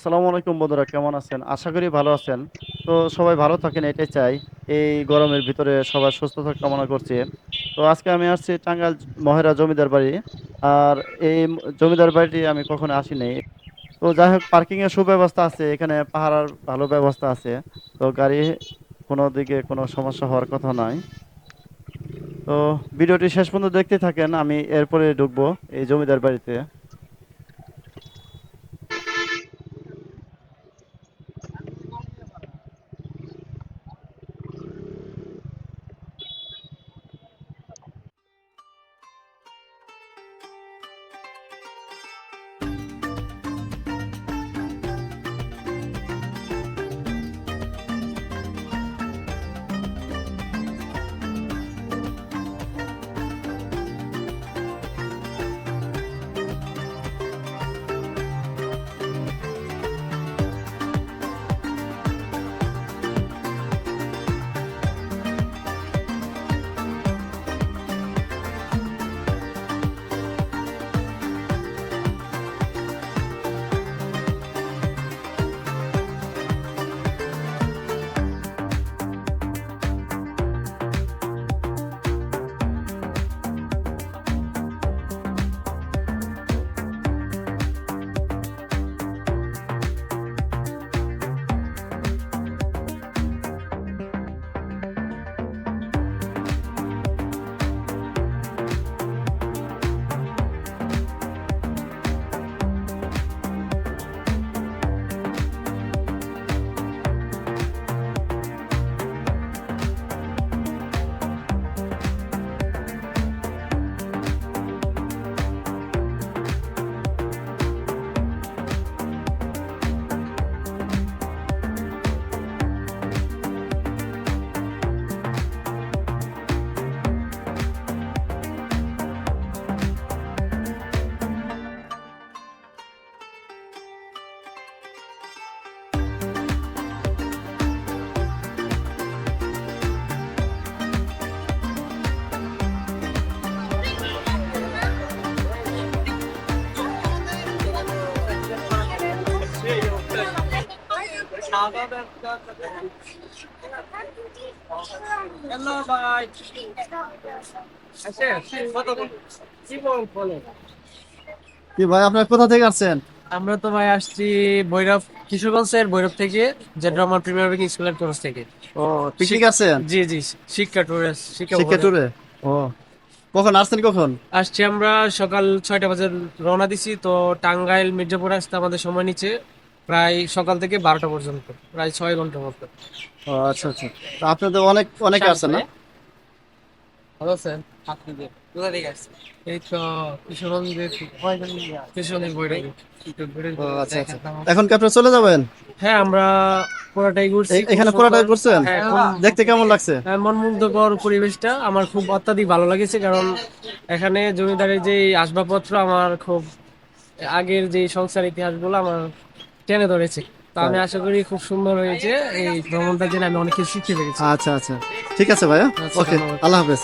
আসসালামু আলাইকুম বন্ধুরা, কেমন আছেন? আশা করি ভালো আছেন। তো সবাই ভালো থাকেন এটাই চাই। এই গরমের ভিতরে সবার সুস্থতা কামনা করছি। তো আজকে আমি আসছি টাঙ্গাইল মহেরা জমিদার বাড়ি। আর এই জমিদার বাড়িটি আমি কখনো আসিনি। তো যাই হোক, পার্কিং এর সুব্যবস্থা আছে, এখানে পাহারার ভালো ব্যবস্থা আছে। তো গাড়ি কোনো দিকে কোনো সমস্যা হওয়ার কথা নয়। তো ভিডিওটি শেষ পর্যন্ত দেখতে থাকেন, আমি এরপরে ঢুকবো এই জমিদার বাড়িতে। কি ভাই, আপনার কোথা থেকে আসছেন? আমরা তো ভাই আসছি ভৈরব, কিশোরগঞ্জের ভৈরব থেকে, যেটা আমার প্রিমিয়ার ব্যাংক স্কুলের তরফ থেকে। ও, পিকনিক শিক- আসছেন? জি জি, শিক্ষা ট্যুরে, শিক্ষা শিক্ষা ভ্রমণে ট্যুরে? ও, কখন আসছেন কখন? আসছি। আমরা সকাল 6টা বাজে রওনা দিছি, তো টাঙ্গাইল মির্জাপুর আসতে আমাদের সময় নিচ্ছে প্রায় সকাল থেকে 12টা পর্যন্ত, প্রায় 6 ঘন্টা মতো। ও আচ্ছা আচ্ছা। তো আপনাদের অনেক অনেকে শান্ত আসছেন না? হয়ে ভালো আছেন? আপনাদের কোথা থেকে আসছেন? এই তো কিশোরগঞ্জের কিশোরগঞ্জের ভৈরব। একটু ঘুরে ও ঘুরে আচ্ছা আচ্ছা। দেখাতাম। এখন কি আপনারা চলে যাবেন? হ্যাঁ, আমরা পুরাটাই ঘুরছি, খুব এখানে পুরাটা সুন্দর। করছেন? হ্যাঁ, দেখতে কেমন লাগছে? মনমুগ্ধকর পরিবেশটা আমার খুব অত্যাধিক ভালো লেগেছে, কারণ এখানে জমিদারের যে আসবাবপত্র আমার খুব আগের যে সংসার ইতিহাসগুলো আমার টেনে ধরেছে। তো আমি তাই? আশা করি খুব সুন্দর হয়েছে এই ভ্রমণটা, জেনে আমি অনেক কিছু শিখতে পেরেছি। আচ্ছা আচ্ছা, ঠিক আছে ভাইয়া। আচ্ছা, ওকে, ধন্যবাদ। আল্লাহ হাফেজ।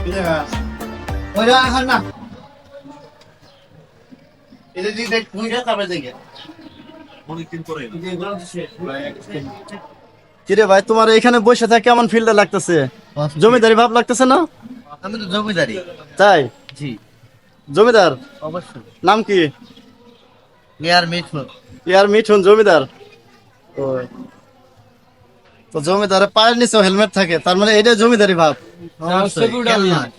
ওইটা এখন না এটা দিয়ে দেখ তুই যা তবে দেখে কিরে ভাই তোমার এখানে বসে থাকে কেমন ফিল্ডে লাগতেছে জমিদারি ভাব লাগতেছে না আমি তো জমিদারি। তাই জি, জমিদার অবশ্যই। নাম কি এয়ার মিঠুন। ইয়ার মিঠুন জমিদার ও তো জমিদারে পায়ের নিচে হেলমেট থাকে তার মানে এটা জমিদারি ভাব অবশ্যই, কেন নয়?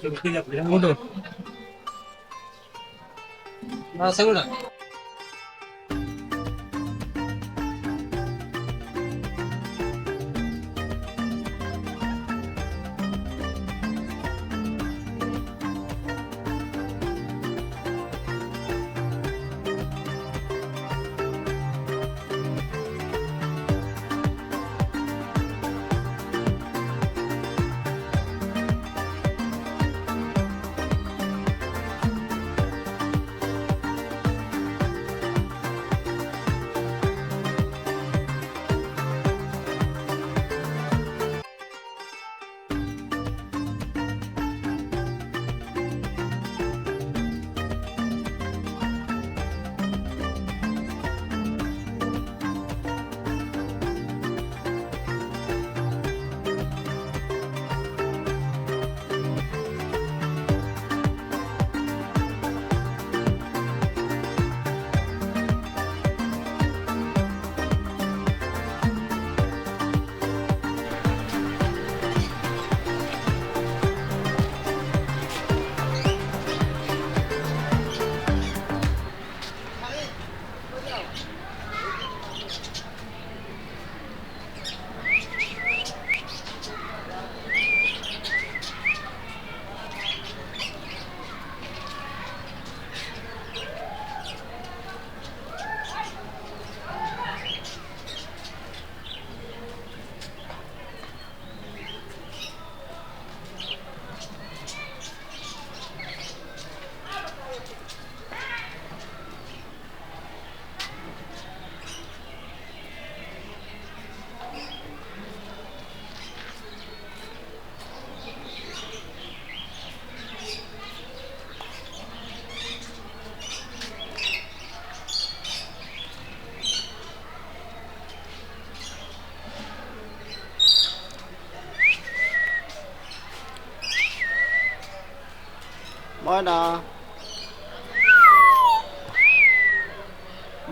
ময়না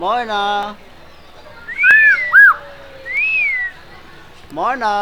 ময়না ময়না